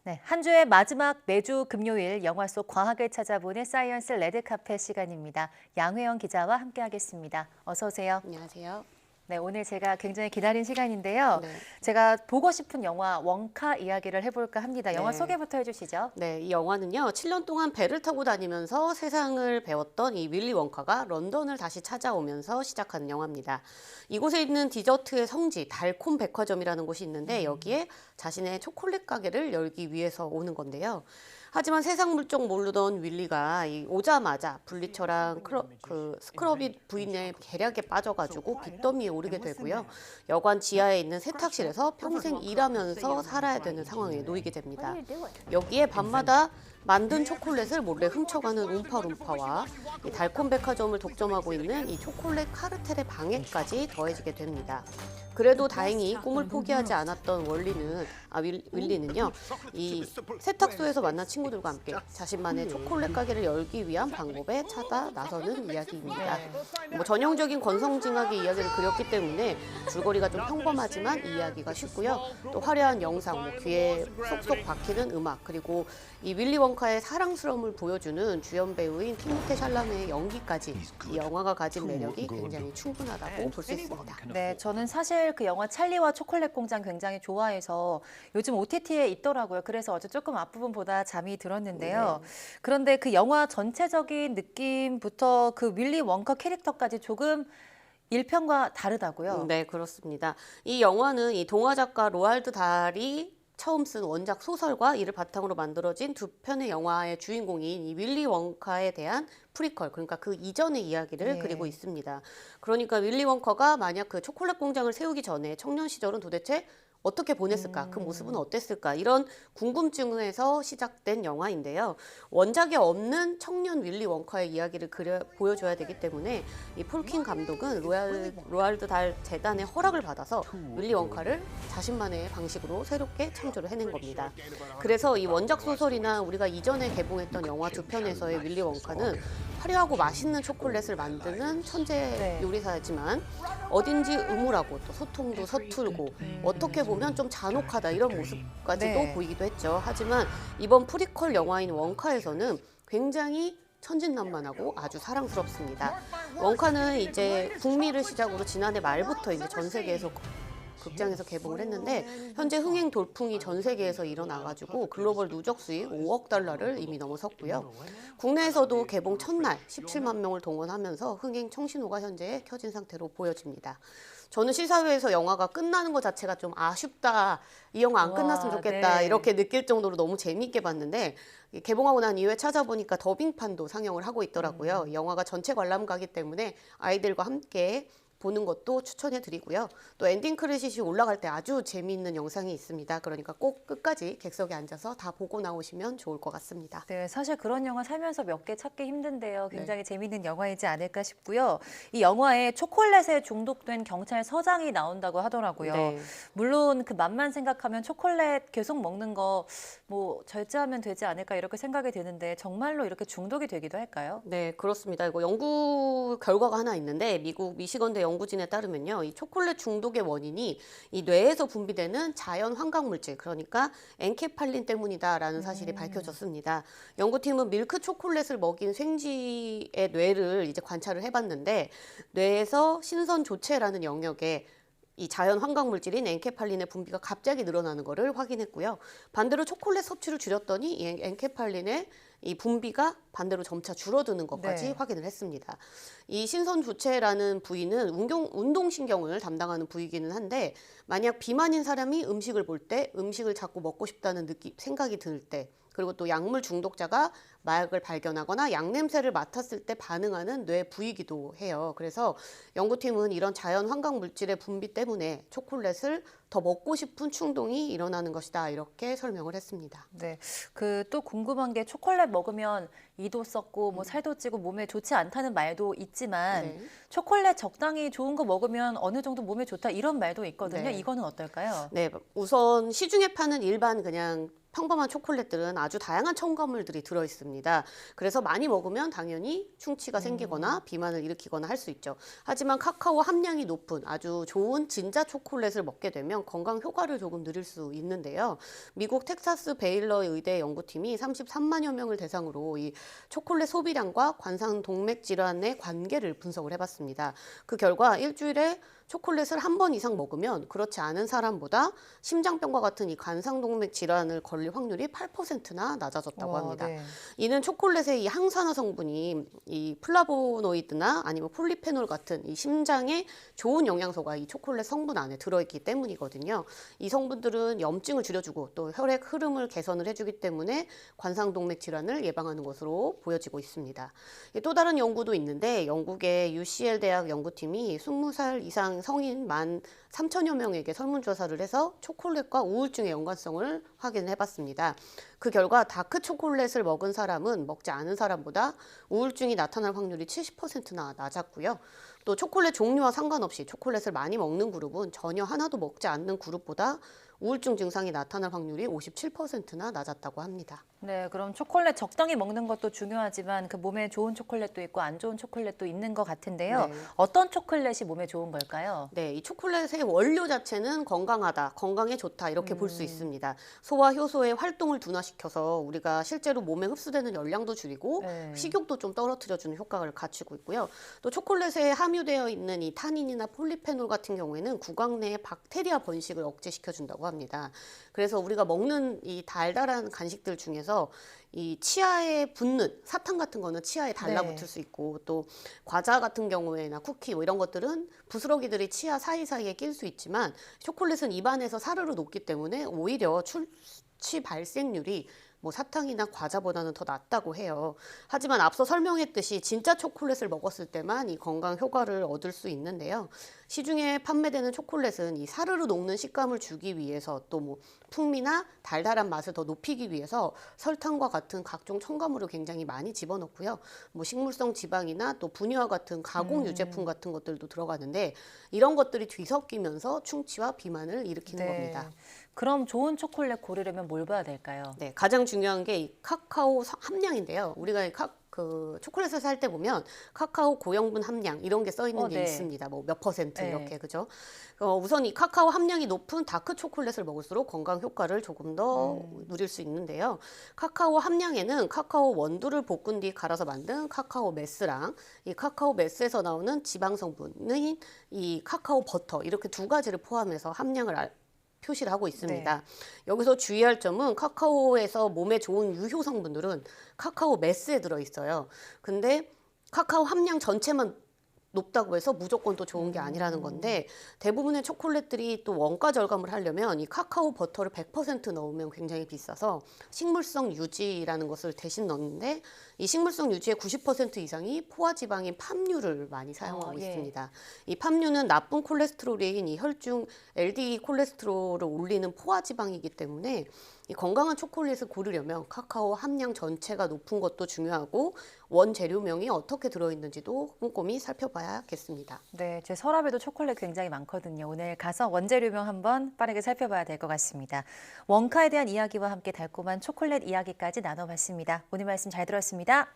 네, 한 주의 마지막 매주 금요일 영화 속 과학을 찾아보는 사이언스 레드카펫 시간입니다. 양회영 기자와 함께하겠습니다. 어서 오세요. 안녕하세요. 네, 오늘 제가 굉장히 기다린 시간인데요. 네. 제가 보고 싶은 영화 원카 이야기를 해볼까 합니다. 영화 네. 소개부터 해주시죠. 네, 이 영화는요, 7년 동안 배를 타고 다니면서 세상을 배웠던 이 윌리 원카가 런던을 다시 찾아오면서 시작하는 영화입니다. 이곳에 있는 디저트의 성지, 달콤 백화점이라는 곳이 있는데 여기에 자신의 초콜릿 가게를 열기 위해서 오는 건데요. 하지만 세상 물정 모르던 윌리가 오자마자 블리처랑 스크러비 부인의 계략에 빠져가지고 빚더미에 오르게 되고요. 여관 지하에 있는 세탁실에서 평생 일하면서 살아야 되는 상황에 놓이게 됩니다. 여기에 밤마다 만든 초콜릿을 몰래 훔쳐가는 움파룸파와 이 달콤 백화점을 독점하고 있는 이 초콜릿 카르텔의 방해까지 더해지게 됩니다. 그래도 다행히 꿈을 포기하지 않았던 윌리는요, 이 세탁소에서 만난 친구들과 함께 자신만의 초콜릿 가게를 열기 위한 방법에 찾아 나서는 이야기입니다. 전형적인 권성징악의 이야기를 그렸기 때문에 줄거리가 좀 평범하지만 이해하기가 쉽고요. 또 화려한 영상, 귀에 쏙쏙 박히는 음악, 그리고 이 윌리 원카의 사랑스러움을 보여주는 주연 배우인 티모테 샬라메의 연기까지 이 영화가 가진 매력이 굉장히 충분하다고 볼 수 있습니다. 네, 저는 사실 그 영화 찰리와 초콜릿 공장 굉장히 좋아해서 요즘 OTT에 있더라고요. 그래서 어제 조금 앞부분보다 잠이 들었는데요. 그런데 그 영화 전체적인 느낌부터 그 윌리 원카 캐릭터까지 조금 1편과 다르다고요. 네, 그렇습니다. 이 영화는 이 동화 작가 로알드 달이 처음 쓴 원작 소설과 이를 바탕으로 만들어진 두 편의 영화의 주인공인 이 윌리 원카에 대한 프리퀄, 그러니까 그 이전의 이야기를 그리고 있습니다. 그러니까 윌리 원카가 만약 그 초콜릿 공장을 세우기 전에 청년 시절은 도대체 어떻게 보냈을까? 그 모습은 어땠을까? 이런 궁금증에서 시작된 영화인데요. 원작에 없는 청년 윌리 원카의 이야기를 보여줘야 되기 때문에 이 폴킨 감독은 로알드 달 재단의 허락을 받아서 윌리 원카를 자신만의 방식으로 새롭게 창조를 해낸 겁니다. 그래서 이 원작 소설이나 우리가 이전에 개봉했던 영화 두 편에서의 윌리 원카는 화려하고 맛있는 초콜릿을 만드는 천재 요리사지만 어딘지 음울하고 또 소통도 서툴고 어떻게 보면 좀 잔혹하다 이런 모습까지도 보이기도 했죠. 하지만 이번 프리퀄 영화인 원카에서는 굉장히 천진난만하고 아주 사랑스럽습니다. 원카는 이제 북미를 시작으로 지난해 말부터 이제 전 세계에서 극장에서 개봉을 했는데 현재 흥행 돌풍이 전 세계에서 일어나가지고 글로벌 누적 수익 5억 달러를 이미 넘어섰고요. 국내에서도 개봉 첫날 17만 명을 동원하면서 흥행 청신호가 현재 켜진 상태로 보여집니다. 저는 시사회에서 영화가 끝나는 것 자체가 좀 아쉽다, 이 영화 안 끝났으면 좋겠다 이렇게 느낄 정도로 너무 재미있게 봤는데 개봉하고 난 이후에 찾아보니까 더빙판도 상영을 하고 있더라고요. 영화가 전체 관람가기 때문에 아이들과 함께 보는 것도 추천해 드리고요. 또 엔딩 크레딧이 올라갈 때 아주 재미있는 영상이 있습니다. 그러니까 꼭 끝까지 객석에 앉아서 다 보고 나오시면 좋을 것 같습니다. 네, 사실 그런 영화 살면서 몇 개 찾기 힘든데요. 굉장히 재미있는 영화이지 않을까 싶고요. 이 영화에 초콜릿에 중독된 경찰서장이 나온다고 하더라고요. 물론 그 맛만 생각하면 초콜릿 계속 먹는 거 뭐 절제하면 되지 않을까 이렇게 생각이 드는데 정말로 이렇게 중독이 되기도 할까요? 네, 그렇습니다. 이거 연구 결과가 하나 있는데 미국 미시건대 연구진에 따르면요, 이 초콜릿 중독의 원인이 이 뇌에서 분비되는 자연 환각 물질, 그러니까 엔케팔린 때문이다라는 사실이 밝혀졌습니다. 연구팀은 밀크 초콜릿을 먹인 생쥐의 뇌를 이제 관찰을 해봤는데 뇌에서 신선 조체라는 영역에 이 자연 환각 물질인 엔케팔린의 분비가 갑자기 늘어나는 것을 확인했고요. 반대로 초콜릿 섭취를 줄였더니 이 엔케팔린의 이 분비가 반대로 점차 줄어드는 것까지 확인을 했습니다. 이 신선 조체라는 부위는 운동신경을 담당하는 부위이기는 한데 만약 비만인 사람이 음식을 볼 때 음식을 자꾸 먹고 싶다는 생각이 들 때 그리고 또 약물 중독자가 마약을 발견하거나 약 냄새를 맡았을 때 반응하는 뇌 부위이기도 해요. 그래서 연구팀은 이런 자연 환각 물질의 분비 때문에 초콜릿을 더 먹고 싶은 충동이 일어나는 것이다 이렇게 설명을 했습니다. 네, 그 또 궁금한 게 초콜릿 먹으면 이도 썩고 뭐 살도 찌고 몸에 좋지 않다는 말도 있지만 초콜릿 적당히 좋은 거 먹으면 어느 정도 몸에 좋다 이런 말도 있거든요. 이거는 어떨까요? 네, 우선 시중에 파는 일반 그냥 평범한 초콜릿들은 아주 다양한 첨가물들이 들어있습니다. 그래서 많이 먹으면 당연히 충치가 생기거나 비만을 일으키거나 할 수 있죠. 하지만 카카오 함량이 높은 아주 좋은 진짜 초콜릿을 먹게 되면 건강 효과를 조금 누릴 수 있는데요. 미국 텍사스 베일러 의대 연구팀이 33만여 명을 대상으로 이 초콜릿 소비량과 관상동맥 질환의 관계를 분석을 해봤습니다. 그 결과 일주일에 초콜릿을 한 번 이상 먹으면 그렇지 않은 사람보다 심장병과 같은 이 관상동맥 질환을 걸릴 확률이 8%나 낮아졌다고 합니다. 네. 이는 초콜릿의 이 항산화 성분이 이 플라보노이드나 아니면 폴리페놀 같은 이 심장에 좋은 영양소가 이 초콜릿 성분 안에 들어있기 때문이거든요. 이 성분들은 염증을 줄여주고 또 혈액 흐름을 개선을 해주기 때문에 관상동맥 질환을 예방하는 것으로 보여지고 있습니다. 또 다른 연구도 있는데 영국의 UCL 대학 연구팀이 20살 이상 성인 13,000여 명에게 설문조사를 해서 초콜릿과 우울증의 연관성을 확인해봤습니다. 그 결과 다크 초콜릿을 먹은 사람은 먹지 않은 사람보다 우울증이 나타날 확률이 70%나 낮았고요. 또 초콜릿 종류와 상관없이 초콜릿을 많이 먹는 그룹은 전혀 하나도 먹지 않는 그룹보다 우울증 증상이 나타날 확률이 57%나 낮았다고 합니다. 네, 그럼 초콜릿 적당히 먹는 것도 중요하지만 그 몸에 좋은 초콜릿도 있고 안 좋은 초콜릿도 있는 것 같은데요. 네. 어떤 초콜릿이 몸에 좋은 걸까요? 네, 이 초콜릿의 원료 자체는 건강하다, 건강에 좋다 이렇게 볼 수 있습니다. 소화 효소의 활동을 둔화시켜서 우리가 실제로 몸에 흡수되는 열량도 줄이고 네. 식욕도 좀 떨어뜨려주는 효과를 갖추고 있고요. 또 초콜릿에 함유되어 있는 이 타닌이나 폴리페놀 같은 경우에는 구강 내의 박테리아 번식을 억제시켜준다고 합니다. 그래서 우리가 먹는 이 달달한 간식들 중에서 이 치아에 붙는 사탕 같은 거는 치아에 달라붙을 네. 수 있고 또 과자 같은 경우에나 쿠키 뭐 이런 것들은 부스러기들이 치아 사이사이에 낄 수 있지만 초콜릿은 입안에서 사르르 녹기 때문에 오히려 출치 발생률이 뭐 사탕이나 과자보다는 더 낫다고 해요. 하지만 앞서 설명했듯이 진짜 초콜릿을 먹었을 때만 이 건강 효과를 얻을 수 있는데요. 시중에 판매되는 초콜릿은 이 사르르 녹는 식감을 주기 위해서 또 뭐 풍미나 달달한 맛을 더 높이기 위해서 설탕과 같은 각종 첨가물을 굉장히 많이 집어넣고요. 뭐 식물성 지방이나 또 분유와 같은 가공 유제품 같은 것들도 들어가는데 이런 것들이 뒤섞이면서 충치와 비만을 일으키는 겁니다. 그럼 좋은 초콜릿 고르려면 뭘 봐야 될까요? 네, 가장 중요한 게 이 카카오 함량인데요. 우리가 그 초콜릿을 살 때 보면 카카오 고영분 함량 이런 게 써 있는 게 네. 있습니다. 뭐 몇 퍼센트 네. 이렇게 그죠? 우선 이 카카오 함량이 높은 다크 초콜릿을 먹을수록 건강 효과를 조금 더 누릴 수 있는데요. 카카오 함량에는 카카오 원두를 볶은 뒤 갈아서 만든 카카오 메스랑 이 카카오 메스에서 나오는 지방 성분인 이 카카오 버터 이렇게 두 가지를 포함해서 함량을 표시를 하고 있습니다. 네. 여기서 주의할 점은 카카오에서 몸에 좋은 유효 성분들은 카카오 메스에 들어있어요. 근데 카카오 함량 전체만 높다고 해서 무조건 또 좋은 게 아니라는 건데 대부분의 초콜릿들이 또 원가 절감을 하려면 이 카카오 버터를 100% 넣으면 굉장히 비싸서 식물성 유지라는 것을 대신 넣는데 이 식물성 유지의 90% 이상이 포화지방인 팜유를 많이 사용하고 예. 있습니다. 이 팜유는 나쁜 콜레스테롤인 이 혈중 LDL 콜레스테롤을 올리는 포화지방이기 때문에 이 건강한 초콜릿을 고르려면 카카오 함량 전체가 높은 것도 중요하고 원재료명이 어떻게 들어있는지도 꼼꼼히 살펴봐야겠습니다. 네, 제 서랍에도 초콜릿 굉장히 많거든요. 오늘 가서 원재료명 한번 빠르게 살펴봐야 될 것 같습니다. 원카에 대한 이야기와 함께 달콤한 초콜릿 이야기까지 나눠봤습니다. 오늘 말씀 잘 들었습니다.